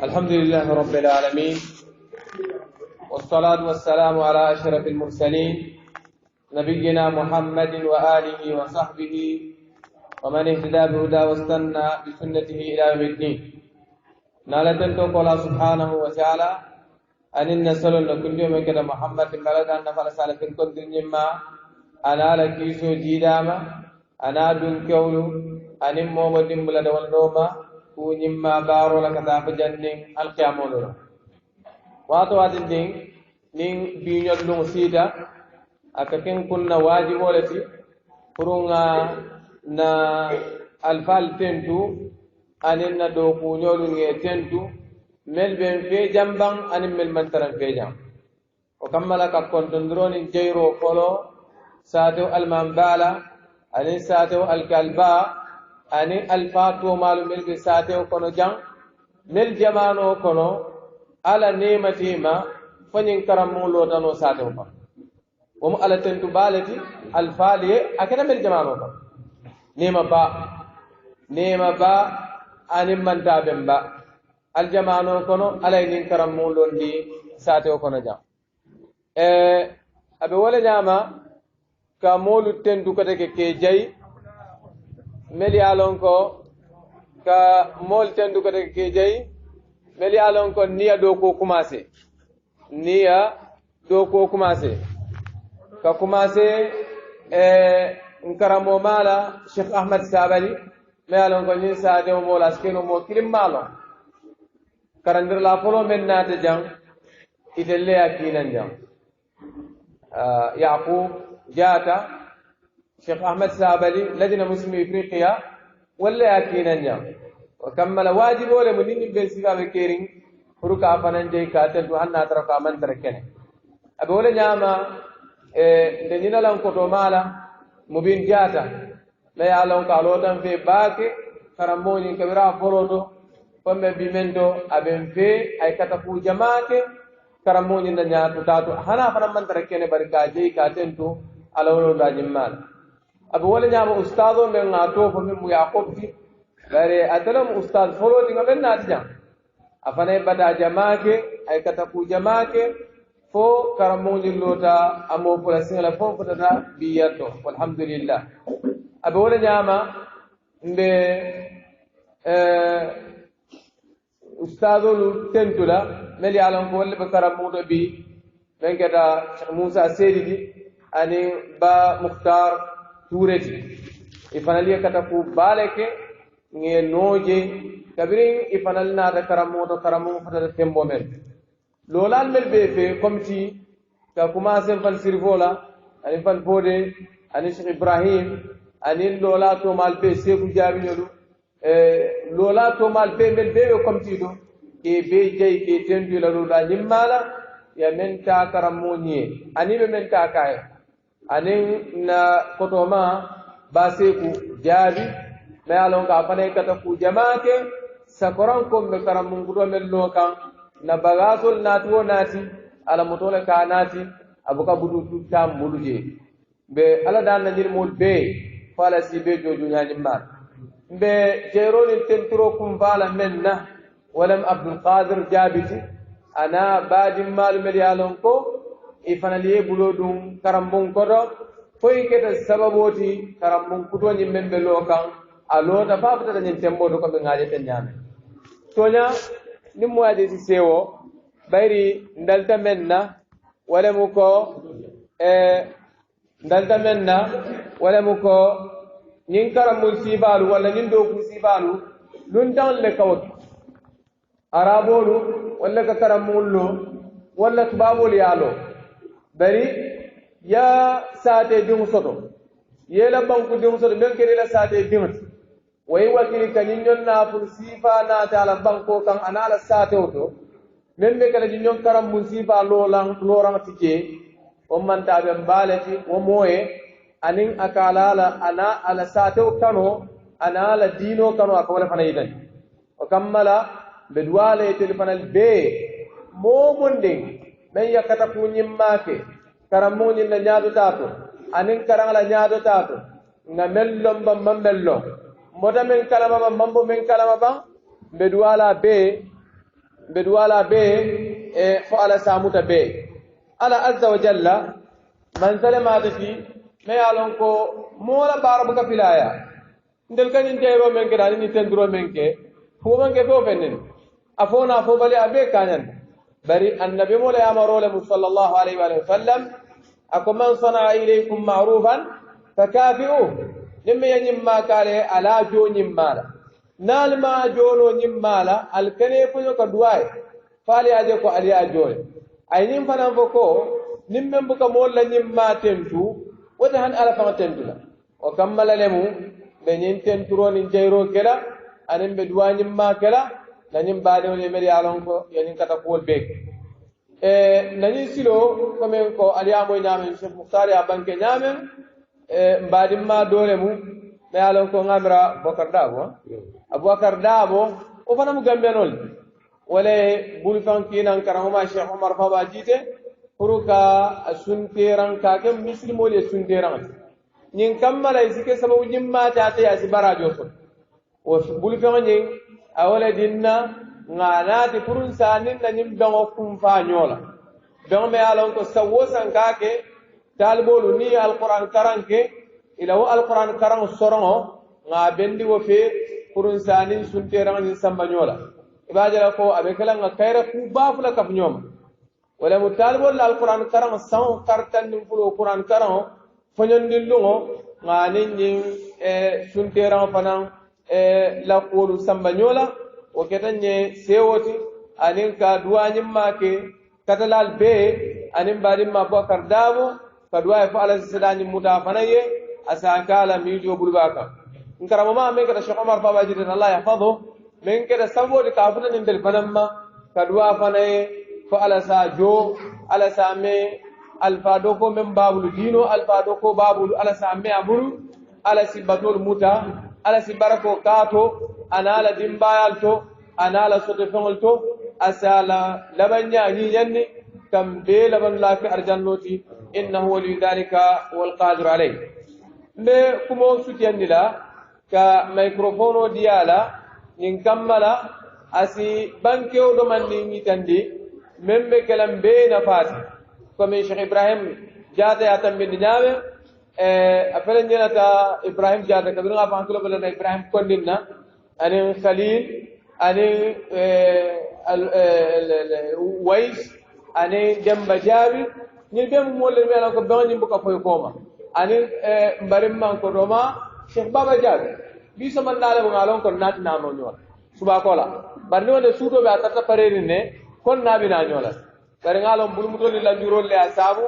الحمد لله رب العالمين والصلاة والسلام على أشرف المرسلين نبينا محمد وآله وصحبه ومن اهتدى بهدى واستنى بسنته إلى يوم الدين نالتن توقع الله سبحانه وتعالى أن النسل لكل يوم كده محمد بلد أن نفعل سالة كنت نما أنا لكيسو جيداما أنا دون كولو أن مومو دمبلا دول نوما ونما بارو لكتاب جنين القيامون واتو واتن دين نين بينيو لون سيدا أكاكين كنا واجب ولتي فرونغا na alfal tentu anin na do ku nyolu nge tentu mel ben fe jambang anin mel mantaran fe jam o kammala ka kontondroni jeyro folo saatu almambala anin saatu alkalba anin alfatu malu mel be saatu kono jang mel jamano kono ala nematima fanyin karamu lotano saatu ko wom ala tentu balati alfaliye akana mel jamano ko nema ba anin manta bemba aljamano kono alay nin karammu londi sate o kono jam abe wala nyama ka molu tendu kata ke jay meli alon ko ka mol tendu kata ke jay meli alon ko niya do ko commencer ka commencer nkaramo mala Sheikh Ahmad Sabali me alon ko nyin saade mo la skeno mo kilim malo karandir la polo men nata jang itelle akinan jang Yaqub Jata Sheikh Ahmad Sabali lajna muslimi Afriqiya wala akinan jang وكمل واجب ولا من بين سيغا بكيرين فروكا فنان جاي كاتل تو حنا تركا من تركنه ابي ولا نياما دنينا لان كوتو مالا مبين جاتا لا يعلم قالوتن في باكي كرموني كبيرا فولوتو فم بيمندو ابن في اي كتفو جماعه كرموني نيا تاتو حنا فنان من تركنه بركا جاي كاتنتو على ولو داجمال ابو ولا نياما استاذو من ناتو فم يعقوب دي غير ادلم استاذ فولوتي من ناتجا afane bata jamaake ay kata ku jamaake fo karamoji lota amo fula singala fo fotata biyato walhamdulillah abe wala nyama mbe ustadolu tentula meli alon ko wala be karamudo bi ben kata Cheikh Musa Sedidi ani ba Mukhtar Toureti ifanali kata ku baleke nge noje kabirin ifanal na da karamoto karamu fata tembo mel lolal mel be fe komti ka kuma sen fal sirvola ani fal bode ani Sheikh Ibrahim ani lola to mal be seku jabi nyolu lola to mal be mel be komti do ke be jey ke tendu la lola nyimala ya men ta karamonye ani be men ta kay ani na kotoma ba seku jabi me alon ka fane kata ku jamaake sakoran ko be karamun gudo mel lokan na bagasul nati nati ala mutole ka nati abuka budu tutam muluje be ala dan najir mul be fala si be joju nyani ma be jerol tentro kum bala menna walam abdul qadir jabiti ana badim mal mel yalon ko ifanaliye bulodum karambun kodo foy keta sababoti karambun kudo nyi membe lokan alo da fafata nyin tembo do ko be ngaje ten nyame tonya nimmo ade si sewo bayri ndalta menna wala muko ndalta menna wala muko nyin karam musibalu wala nyin do musibalu lun tan le kawt arabolu wala ka karam mullo wala tubabul yalo bari ya saate dum soto yela banku dum soto men kere la saate dimat way wakili kaninyon na ful sifa na taala banko kan anala saate oto membe kala jinyon karam musifa loran tike o man tabe balati o moye anin akalala ana ala saate kano ana ala dino kano akawala fana yidan o kammala bedwale telefonal be momonding men yakata kunyimmake karam monin na nyaado tato anin karangala nyaado tato na mellom bam mello moda men kalama mambo men kalama ba be duwala be بدوالا به فعل ساموت به على عز وجل من سلمات في ما يعلنكو مولا باربك في الآية ندل كان ينتهي من كده نتندرو من كده هو من كده فنن أفونا فوبالي أبي كانن بري النبي مولا أمره له صلى الله عليه وسلم أكو من صنع إليكم معروفا فكافئوه لما ينما كاله على جو نمالا نال ما جونو نمالا الكني فنو كدواي فالي أجيكو علي أجوي أي نم فنان فكو نمم بك مولا نما تنتو وتهن على فما تنتو وكمل لمو بنين تنترو نجيرو كلا أنم بدوا نما كلا ننم بعدين يمري علونكو ينين كتقول بيك نني سيلو كمن كو اليامو نامن شيخ مختار يا بنك نامن بعد ما دولمو ما يالون كو غامرا بكر دابو ابو بكر دابو وفنا مغامبنول ولا بول فانكينان كرهما شيخ عمر فابا جيته فروكا سنتيران كاكم مسلمول سنتيران نين كمل يسكي سبب جمما تاتي اسبارا جوسو وبول فاني اولا ديننا nganaati purun sanin na nyim dongo kum fa nyola don me alon ko sawo sankake talbolu ni alquran karanke ila wa alquran karan sorongo nga bendi wo fe purun sanin sunterang ni samba nyola ibajala ko abekala nga kayra ku bafula kaf nyoma wala mutalbol alquran karan saw kartan ni fulo alquran karan fonyondilungo nga ninni sunterang fanan la qulu samba nyola وكتنye sewoti anin ka duwanyim make katalal be anin badim ma Bakar Dabo ka duwa fa ala sidani mutafanaye asakala mijo bulbaka nkarama ma men kada Sheikh Omar Baba Jidin Allah yahfadhu men kada sabodi ka afuna ndel fanamma ka duwa fanaye fa ala sa jo ala sa me alfa doko men babulu dino alfa doko babulu ala sa me abulu ala sibatul muta ala sibarako kato anala dimbayal to anala sotefengol to asala labanya yanni kam be laban la fi arjannoti innahu wali dhalika wal qadir alayh me kumo sutiyandi la ka microphone diala nin kammala asi bankew do mandi mitandi membe kalam be na fati comme Cheikh Ibrahim jata ya tambe dinyawe afalen jenata Ibrahim jata kabira fa antulo bala Ibrahim kondinna أنا خليل أنا ويس أنا جنب جابر نبيم مولى ميلا كبرنا نبقى في كوما أنا بريم ما كروما شيخ بابا جابر بيس من ناله بنالون كنات نامو نيولا سباكولا برنو ده سودو بيعطى فريرينه كون نابي نانيولا برنالون بلومتو للجورول لأسابو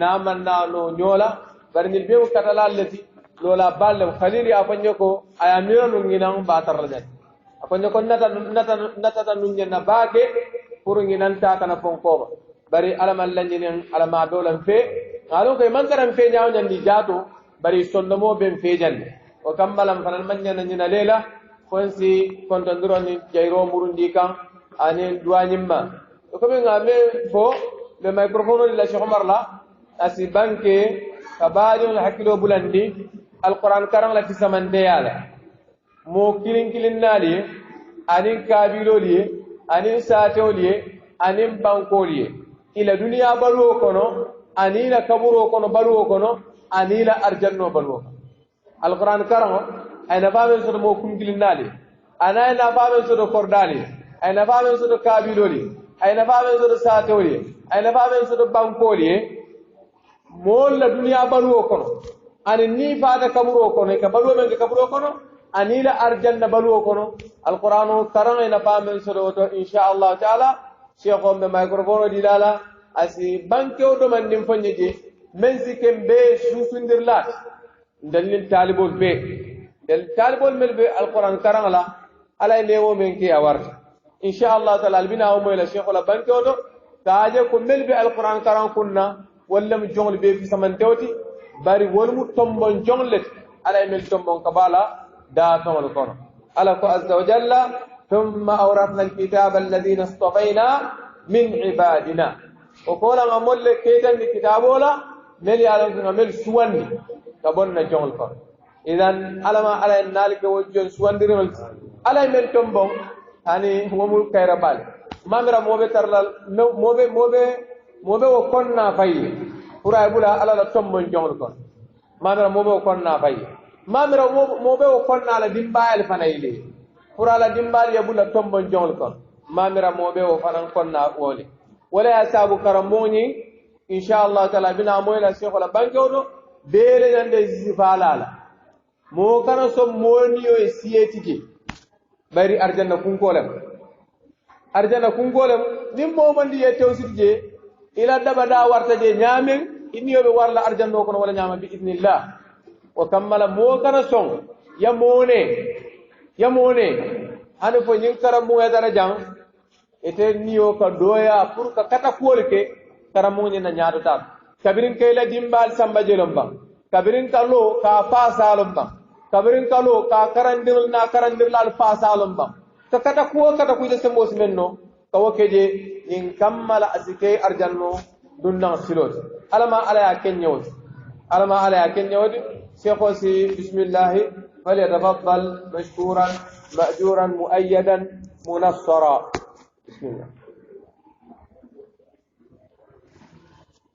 نامن نانو نيولا برنيبيم كتلال التي lola balle khalili afanyo ko ayamira nunginang batar rajan afanyo ko nata nungenna baake pour nginan ta kana fonkoba bari alaman lanjinen alama dolan fe ngalo ko man karam fe nyaaw nyandi jato bari sondomo ben fe jande o kambalam fanal mannyana nyina lela fonsi kontondiro ni jayro murundi kan ani duanyimma ko be ngame fo le microphone la Cheikh Omar la asi banke kabaajo hakilo bulandi القرآن كرم لا تسمن ديالا مو كلين كلين نالي أنين كابيلولي أنين ساتولي أنين بانكولي إلى دنيا بلو كنو أنيلا كبرو كنو بلو كنو أنيلا أرجنو بلو القرآن كرم أنا فاهم سر مو كلين نالي أنا فاهم سر كوردالي أنا فاهم سر كابيلولي أنا فاهم سر ساتولي أنا فاهم سر بانكولي مول الدنيا بلو كنو ani ni faada kaburo kono ka baluwo men kaburo kono ani la arjanna baluwo kono alqur'anu karanga ina famen sodo to insha Allah taala sheikh on be microphone dilala asi banke o do man nim fanyeje men sikem be susundirlat dalil talibul be del talibul mel be alqur'an karanga la ala lewo men ki awarta insha Allah taala albina o moy la sheikh la banke o do taaje ko mel be alqur'an karanga kunna wala mu jongol be fi samantewti bari wolmu tombon jonglet ala mel tombon kabala da tawal kono ala ko azza wa jalla thumma awrathna alkitaba alladhina istafayna min ibadina o kola ngamolle ketan ni kitabola mel yalan ngamel suwandi kabonna jongol kono idan alama ala nalika wajjon suwandirol ala mel tombon hani humul kayra bal mamira mobe tarlal mobe wo konna fayi pura bula ala la tombon jongol kon mamira mobe wo konna fayi mamira mobe wo konna la dimbayal fanayile pura la dimbal ya bula tombon jongol kon mamira mobe wo fanan konna wole wala ya sabu karamoni inshallah taala bina moyla sheikh la bankodo bele nande zifalala mo kana so moniyo e siyetike bari arjanna kunkolem nim mo mandi ye tewsitje ila dabada warta je nyamen iniyobe warla arjanno kono wala nyama bi idnillah wa kammala mo kana son yamone ane fo nyin karamu ya dara jang ete niyo ka doya pour ka kata kolke karamu ni na nyaado ta kabirin kayla dimbal samba jelomba kabirin kalo ka fasalomba kabirin kalo ka karandir lal fasalomba ka kata ku je sembo menno ka wokeje in kammala asike arjanno dunna silot alama ala ya kenyawdi shekho si bismillah falyatafaddal mashkuran ma'juran muayyadan munassara بسم الله.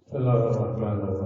بسم الله الرحمن الرحيم